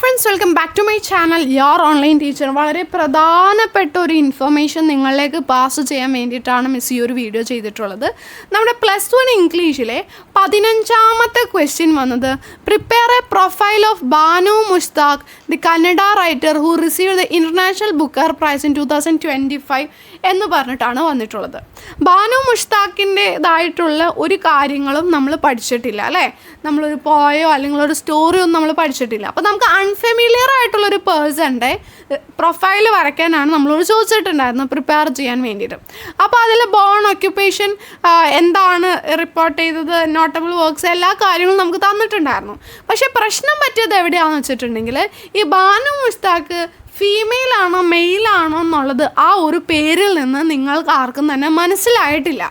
Friends, welcome back to my channel your online teacher. വളരെ പ്രധാനപ്പെട്ട ഒരു ഇൻഫർമേഷൻ നിങ്ങളിലേക്ക് പാസ് ചെയ്യാൻ വേണ്ടിയിട്ടാണ് മിസ് ഈ ഒരു വീഡിയോ ചെയ്തിട്ടുള്ളത്. നമ്മുടെ +1 ഇംഗ്ലീഷിലെ 15ാമത്തെ ക്വസ്റ്റ്യൻ വന്നത് prepare a profile of Banu Mushtaq, the Kannada writer who receive the International Booker Prize in 2025 എന്ന് പറഞ്ഞിട്ടാണ് വന്നിട്ടുള്ളത്. ബാനു മുഷ്താഖിൻ്റെതായിട്ടുള്ള ഒരു കാര്യങ്ങളും നമ്മൾ പഠിച്ചിട്ടില്ല അല്ലേ. നമ്മളൊരു പോയോ അല്ലെങ്കിൽ ഒരു സ്റ്റോറിയോ ഒന്നും നമ്മൾ പഠിച്ചിട്ടില്ല. അപ്പോൾ നമുക്ക് അൺഫെമിലിയർ ആയിട്ടുള്ളൊരു പേഴ്സൻ്റെ പ്രൊഫൈൽ വരയ്ക്കാനാണ് നമ്മളോട് ചോദിച്ചിട്ടുണ്ടായിരുന്നു പ്രിപ്പയർ ചെയ്യാൻ വേണ്ടിയിട്ട്. അപ്പോൾ അതിൽ ബോൺ, ഒക്യുപ്പേഷൻ, എന്താണ് റിപ്പോർട്ട് ചെയ്തത്, നോട്ടബിൾ വർക്ക്സ്, എല്ലാ കാര്യങ്ങളും നമുക്ക് തന്നിട്ടുണ്ടായിരുന്നു. പക്ഷേ പ്രശ്നം പറ്റിയത് എവിടെയാണെന്ന് വെച്ചിട്ടുണ്ടെങ്കിൽ ഈ ബാനു മുഷ്താഖ് ഫീമെയിൽ ആണോ മെയിലാണോ എന്നുള്ളത് ആ ഒരു പേരിൽ നിന്ന് നിങ്ങൾക്ക് ആർക്കും തന്നെ മനസ്സിലായിട്ടില്ല.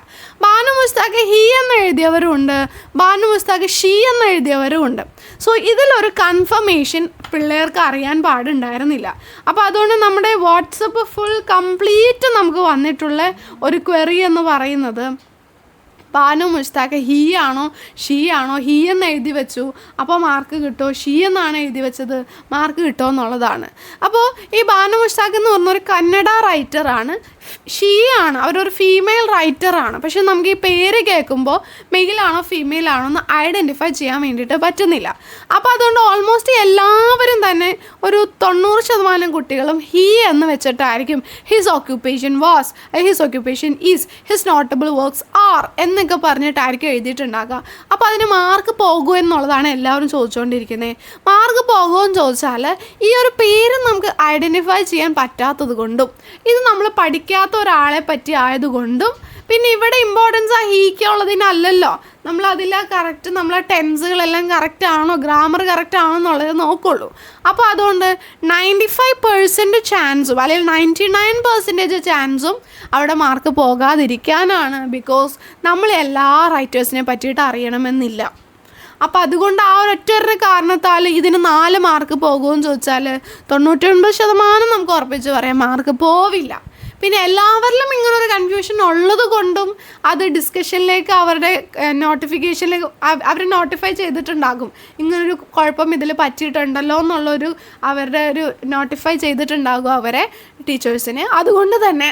ബാനു മുസ്താഖ് ഹി എന്ന് എഴുതിയവരുമുണ്ട്, ബാനു മുസ്താഖ് ഷീ എന്ന് എഴുതിയവരുമുണ്ട്. സോ ഇതിലൊരു കൺഫർമേഷൻ പിള്ളേർക്ക് അറിയാൻ പാടുണ്ടായിരുന്നില്ല. അപ്പോൾ അതുകൊണ്ട് നമ്മുടെ വാട്സപ്പ് ഫുൾ കംപ്ലീറ്റ് നമുക്ക് വന്നിട്ടുള്ള ഒരു ക്വറി എന്ന് പറയുന്നത് ബാനു മുസ്താഖ് ഹീ ആണോ ഷീ ആണോ, ഹീ എന്ന് എഴുതി വെച്ചു അപ്പോൾ മാർക്ക് കിട്ടുമോ, ഷീ എന്നാണ് എഴുതി വെച്ചത് മാർക്ക് കിട്ടുമോ എന്നുള്ളതാണ്. അപ്പോൾ ഈ ബാനു മുസ്താഖ് എന്ന് പറഞ്ഞൊരു കന്നഡ റൈറ്ററാണ്, ഷീ ആണ്, അവരൊരു ഫീമെയിൽ റൈറ്ററാണ്. പക്ഷെ നമുക്ക് ഈ പേര് കേൾക്കുമ്പോൾ മെയിലാണോ ഫീമെയിൽ ആണോ എന്ന് ഐഡൻറ്റിഫൈ ചെയ്യാൻ വേണ്ടിയിട്ട് പറ്റുന്നില്ല. അപ്പോൾ അതുകൊണ്ട് ഓൾമോസ്റ്റ് എല്ലാവരും തന്നെ ഒരു 90% കുട്ടികളും ഹീ എന്ന് വെച്ചിട്ടായിരിക്കും his occupation was, his occupation is, his notable works are എന്നൊക്കെ പറഞ്ഞിട്ടായിരിക്കും എഴുതിയിട്ടുണ്ടാകുക. അപ്പോൾ അതിന് മാർക്ക് പോകുമോ എന്നുള്ളതാണ് എല്ലാവരും ചോദിച്ചുകൊണ്ടിരിക്കുന്നത്. മാർക്ക് പോകുമെന്ന് ചോദിച്ചാൽ ഈ ഒരു പേര് നമുക്ക് ഐഡൻറ്റിഫൈ ചെയ്യാൻ പറ്റാത്തത് കൊണ്ടും ഇത് നമ്മൾ പഠിക്കാത്ത ഒരാളെ പറ്റി ആയതുകൊണ്ടും പിന്നെ ഇവിടെ ഇമ്പോർട്ടൻസ് ആ ഹീക്കുള്ളതിനല്ലല്ലോ, നമ്മളതിൽ കറക്റ്റ് നമ്മളെ ടെൻസുകളെല്ലാം കറക്റ്റ് ആണോ, ഗ്രാമർ കറക്റ്റ് ആണോ എന്നുള്ളത് നോക്കുള്ളൂ. അപ്പോൾ അതുകൊണ്ട് 95% ചാൻസും അല്ലെങ്കിൽ 99% ചാൻസും അവിടെ മാർക്ക് പോകാതിരിക്കാനാണ്. ബിക്കോസ് നമ്മൾ എല്ലാ റൈറ്റേഴ്സിനെ പറ്റിയിട്ട് അറിയണമെന്നില്ല. അപ്പോൾ അതുകൊണ്ട് ആ ഒരൊറ്റ കാരണത്താൽ ഇതിന് 4 മാർക്ക് പോകുമെന്ന് ചോദിച്ചാൽ 99% നമുക്ക് ഉറപ്പിച്ച് പറയാം മാർക്ക് പോവില്ല. പിന്നെ എല്ലാവരിലും ഇങ്ങനൊരു കൺഫ്യൂഷൻ ഉള്ളത് കൊണ്ടും അത് ഡിസ്കഷനിലേക്ക് അവരുടെ നോട്ടിഫിക്കേഷനിലേക്ക് അവർ നോട്ടിഫൈ ചെയ്തിട്ടുണ്ടാകും, ഇങ്ങനൊരു കുഴപ്പം ഇതിൽ പറ്റിയിട്ടുണ്ടല്ലോ എന്നുള്ളൊരു അവരുടെ ഒരു നോട്ടിഫൈ ചെയ്തിട്ടുണ്ടാകും അവരെ ടീച്ചേഴ്സിന്. അതുകൊണ്ട് തന്നെ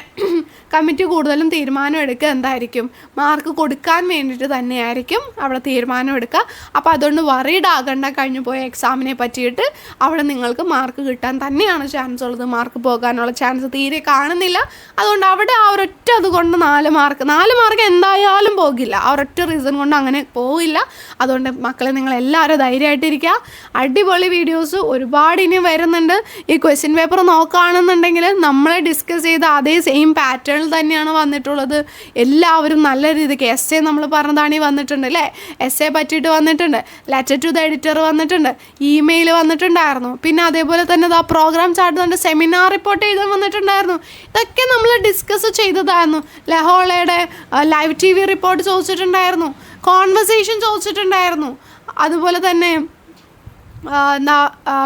കമ്മിറ്റി കൂടുതലും തീരുമാനം എടുക്കുക എന്തായിരിക്കും, മാർക്ക് കൊടുക്കാൻ വേണ്ടിയിട്ട് തന്നെയായിരിക്കും അവിടെ തീരുമാനം എടുക്കുക. അപ്പോൾ അതുകൊണ്ട് വറീഡ് ആകേണ്ട, കഴിഞ്ഞു പോയ എക്സാമിനെ പറ്റിയിട്ട് അവിടെ നിങ്ങൾക്ക് മാർക്ക് കിട്ടാൻ തന്നെയാണ് ചാൻസ് ഉള്ളത്, മാർക്ക് പോകാനുള്ള ചാൻസ് തീരെ കാണുന്നില്ല. അതുകൊണ്ട് അവിടെ ആ ഒരൊറ്റ അതുകൊണ്ട് 4 മാർക്ക് എന്തായാലും പോകില്ല, ആ ഒരൊറ്റ റീസൺ കൊണ്ട് അങ്ങനെ പോവില്ല. അതുകൊണ്ട് മക്കളെ നിങ്ങളെല്ലാവരും ധൈര്യമായിട്ടിരിക്കുക. അടിപൊളി വീഡിയോസ് ഒരുപാട് ഇനി വരുന്നുണ്ട്. ഈ ക്വസ്റ്റ്യൻ പേപ്പർ നോക്കുകയാണെന്നുണ്ടെങ്കിൽ നമ്മളെ ഡിസ്കസ് ചെയ്ത അതേ സെയിം പാറ്റേണിൽ തന്നെയാണ് വന്നിട്ടുള്ളത്. എല്ലാവരും നല്ല രീതിക്ക് എസ്സേ നമ്മൾ പറഞ്ഞതാണ് വന്നിട്ടുണ്ട് അല്ലേ, എസ്സേ പറ്റിയിട്ട് വന്നിട്ടുണ്ട്, ലെറ്റർ ടു ദ എഡിറ്റർ വന്നിട്ടുണ്ട്, ഇമെയിൽ വന്നിട്ടുണ്ടായിരുന്നു, പിന്നെ അതേപോലെ തന്നെ ആ പ്രോഗ്രാം ചാർട്ട് തന്നെ സെമിനാർ റിപ്പോർട്ട് ചെയ്ത് വന്നിട്ടുണ്ടായിരുന്നു. ഇതൊക്കെ നമ്മൾ ഡിസ്കസ് ചെയ്തതായിരുന്നു. ലഹോളയുടെ ലൈവ് TV റിപ്പോർട്ട് ചോദിച്ചിട്ടുണ്ടായിരുന്നു, കോൺവെർസേഷൻ ചോദിച്ചിട്ടുണ്ടായിരുന്നു, അതുപോലെ തന്നെ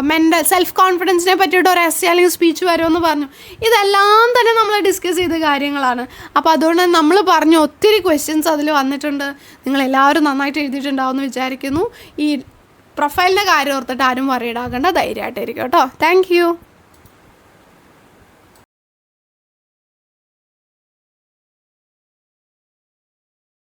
മെൻ്റൽ സെൽഫ് കോൺഫിഡൻസിനെ പറ്റിയിട്ട് ഒരു എസ്സേ അല്ലെങ്കിൽ സ്പീച്ച് വരുമെന്ന് പറഞ്ഞു. ഇതെല്ലാം തന്നെ നമ്മൾ ഡിസ്കസ് ചെയ്ത കാര്യങ്ങളാണ്. അപ്പോൾ അതുകൊണ്ട് നമ്മൾ പറഞ്ഞു ഒത്തിരി ക്വസ്റ്റ്യൻസ് അതിൽ വന്നിട്ടുണ്ട്. നിങ്ങളെല്ലാവരും നന്നായിട്ട് എഴുതിയിട്ടുണ്ടാവും എന്ന് വിചാരിക്കുന്നു. ഈ പ്രൊഫൈലിൻ്റെ കാര്യം ഓർത്തിട്ട് ആരും വറീഡ് ആകേണ്ട, ധൈര്യമായിട്ടിരിക്കും കേട്ടോ. Thank you.